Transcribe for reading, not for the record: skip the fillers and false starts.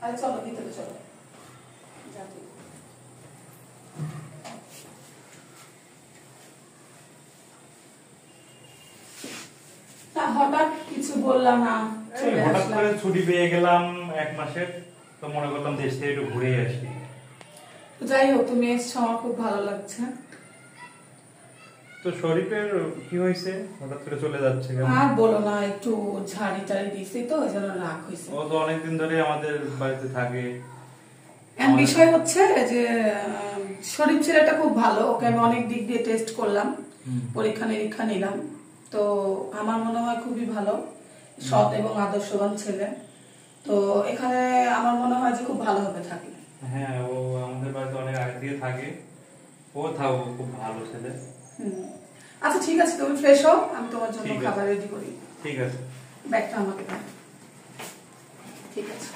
আরে চলো ভিতরে চলো। হঠাৎ কিছু বললাম না, হঠাৎ করে ছুটি পেয়ে গেলাম 1 মাসের, তো মনে করলাম দেশ থেকে একটু ঘুরে আসি। যাই হোক, তুমি এসছো, আমার খুব ভালো লাগছে। তো শরীফের কি হয়েছে, হঠাৎ করে চলে যাচ্ছে কেন? আর বলো না, একটু ঝাড়ি টাড়ি দিছি তো এই জন্য রাগ হয়েছে। ও তো অনেকদিন ধরে আমাদের বাড়িতে থাকে। বিষয় হচ্ছে যে শরীফ ছেলেটা খুব ভালো, ওকে আমি অনেক দিক দিয়ে টেস্ট করলাম, পরীক্ষা নিরীক্ষা নিলাম, তো আমার মনে হয় খুবই ভালো, সৎ এবং আদর্শবান ছেলে। তো এখানে আমার মনে হয় যে খুব ভালোভাবে থাকে। হ্যাঁ, ও আমাদের বাড়িতে অনেক আগে থেকে থাকে, ও থাকো, খুব ভালো ছেলে। আচ্ছা ঠিক আছে, তুমি ফ্রেশ হও, আমি তোমার জন্য খাবার রেডি করি। ঠিক আছে, ব্যাগটা আমাকে দাও। ঠিক আছে।